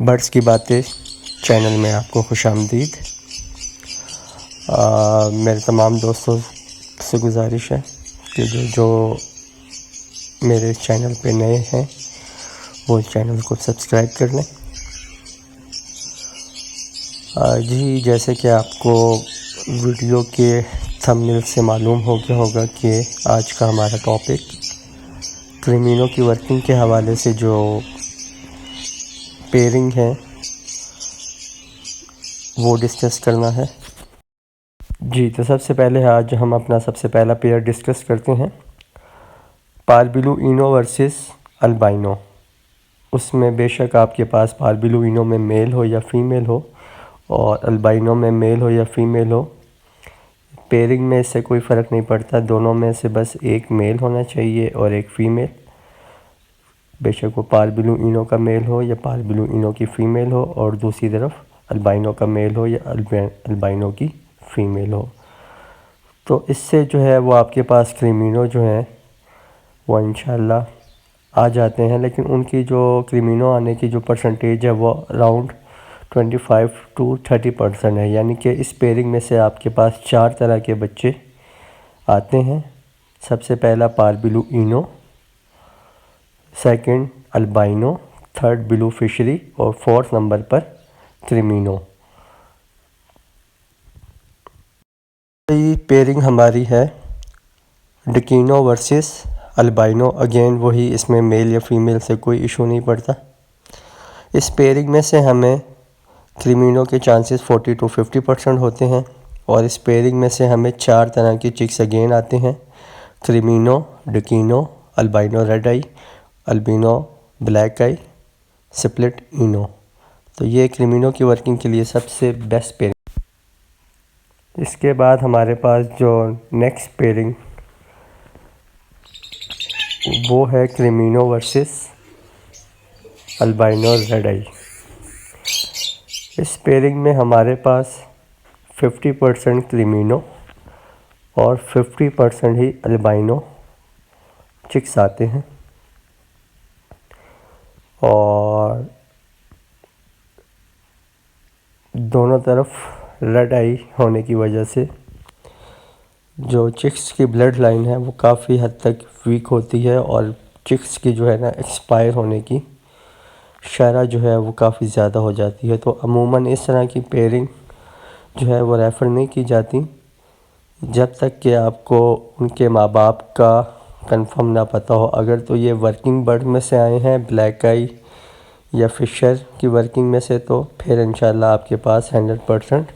Birds की बातें channel में आपको खुशामदीद। मेरे तमाम दोस्तों से गुजारिश है कि जो मेरे चैनल पे नए हैं वो इस चैनल को सब्सक्राइब कर लें। जी, जैसे कि आपको वीडियो के थंबनेल से मालूम हो गया होगा कि आज का हमारा टॉपिक क्रिमिनो की वर्किंग के हवाले से जो पेयरिंग है वो डिस्कस करना है। जी, तो सबसे पहले आज हम अपना सबसे पहला पेयर डिस्कस करते हैं, पार्बिलू इनो वर्सेस अल्बाइनो। उसमें बेशक आपके पास पार्बिलू इनो में मेल हो या फीमेल हो और अल्बाइनो में मेल हो या फीमेल हो, पेयरिंग में इससे कोई फ़र्क नहीं पड़ता। दोनों में से बस एक मेल होना चाहिए और एक फ़ीमेल, बेशक वो पार्बिलू इनो का मेल हो या पार्बिलू इनो की फ़ीमेल हो, और दूसरी तरफ अल्बाइनो का मेल हो या अल्बाइनो की फ़ीमेल हो। तो इससे जो है वो आपके पास क्रिमिनो जो हैं वो इंशाल्लाह आ जाते हैं, लेकिन उनकी जो क्रिमिनो आने की जो परसेंटेज है वो अराउंड 25 to 30% है। यानी कि इस पेयरिंग में से आपके पास 4 तरह के बच्चे आते हैं। सबसे पहला पार्बिलू इनो, second albino, third blue fishery और फोर्थ नंबर पर क्रिमिनो। पेयरिंग हमारी है डिकिनो वर्सेस अल्बाइनो। अगेन वही, इसमें मेल या फीमेल से कोई इशू नहीं पड़ता। इस पेयरिंग में से हमें क्रिमिनो के चांसेस 40 to 50% होते हैं और इस पेयरिंग में से हमें 4 तरह की चिक्स अगेन आते हैं, क्रिमिनो, डिकिनो, अल्बाइनो रेड आई, अल्बिनो ब्लैक आई, स्प्लिट इनो। तो ये क्रिमिनो की वर्किंग के लिए सबसे बेस्ट पेयरिंग। इसके बाद हमारे पास जो नेक्स्ट पेयरिंग वो है क्रिमिनो वर्सेस अल्बाइनो रेड आई। इस पेयरिंग में हमारे पास 50% क्रिमिनो और 50% ही अल्बाइनो चिक्स आते हैं, और दोनों तरफ रेड आई होने की वजह से जो चिक्स की ब्लड लाइन है वो काफ़ी हद तक वीक होती है और चिक्स की जो है ना एक्सपायर होने की शरह जो है वो काफ़ी ज़्यादा हो जाती है। तो अमूमन इस तरह की पेयरिंग जो है वो रेफ़र नहीं की जाती जब तक कि आपको उनके माँ बाप का कंफर्म ना पता हो। अगर तो ये वर्किंग बर्ड में से आए हैं, ब्लैक आई या फिशर की वर्किंग में से, तो फिर इंशाल्लाह आपके पास 100%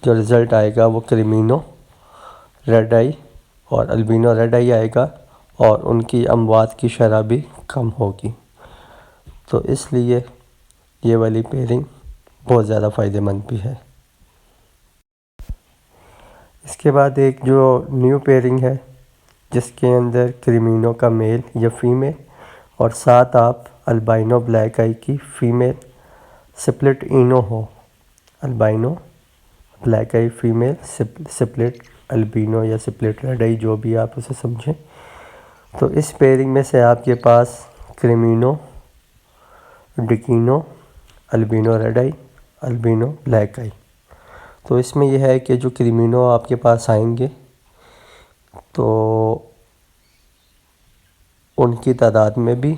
जो रिज़ल्ट आएगा वो क्रिमिनो रेड आई और अल्बिनो रेड आई आएगा और उनकी अमवात की शरह भी कम होगी। तो इसलिए ये वाली पेयरिंग बहुत ज़्यादा फ़ायदेमंद भी है। इसके बाद एक जो न्यू पेयरिंग है जिसके अंदर क्रिमिनो का मेल या फीमेल और साथ आप अल्बाइनो ब्लैक आई की फ़ीमेल स्प्लिट इनो हो, अल्बाइनो ब्लैक आई फीमेल स्प्लिट अल्बिनो या स्प्लिट रेड आई, जो भी आप उसे समझें। तो इस पेयरिंग में से आपके पास क्रिमिनो, डिकिनो, अल्बिनो रेड आई, अल्बिनो ब्लैक आई। तो इसमें यह है कि जो क्रिमिनो आपके पास आएंगे तो उनकी तादाद में भी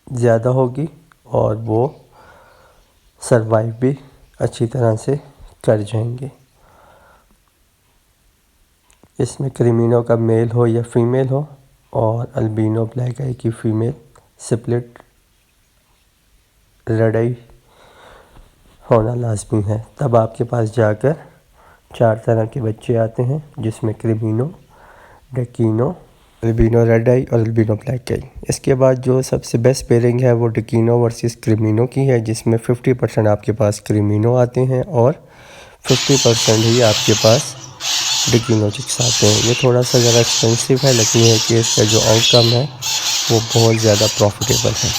ज़्यादा होगी और वो सरवाइव भी अच्छी तरह से कर जाएंगे। इसमें क्रिमिनो का मेल हो या फीमेल हो और अल्बिनो ब्लैक आई की फ़ीमेल स्प्लिट रेड आई होना लाजमी है। तब आपके पास जाकर 4 तरह के बच्चे आते हैं जिसमें क्रिमिनो, डिकिनो, अल्बिनो रेड आई और अल्बिनो ब्लैक आई। इसके बाद जो सबसे बेस्ट पेयरिंग है वो डिकिनो वर्सेस क्रिमिनो की है, जिसमें 50% आपके पास क्रिमिनो आते हैं और 50% ही आपके पास डिकिनो चिक्स आते हैं। ये थोड़ा सा ज़्यादा एक्सपेंसिव है, लेकिन है कि इसका जो आउटकम है वो बहुत ज़्यादा प्रॉफिटेबल है।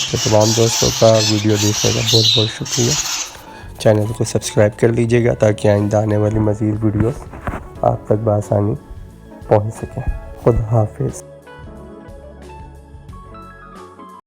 तो तमाम दोस्तों का वीडियो देखने का बहुत बहुत शुक्रिया। चैनल को सब्सक्राइब कर लीजिएगा ताकि आइंदा आने वाली मज़ीद वीडियोस आप तक बआसानी पहुंच सकें। खुदा हाफिज़।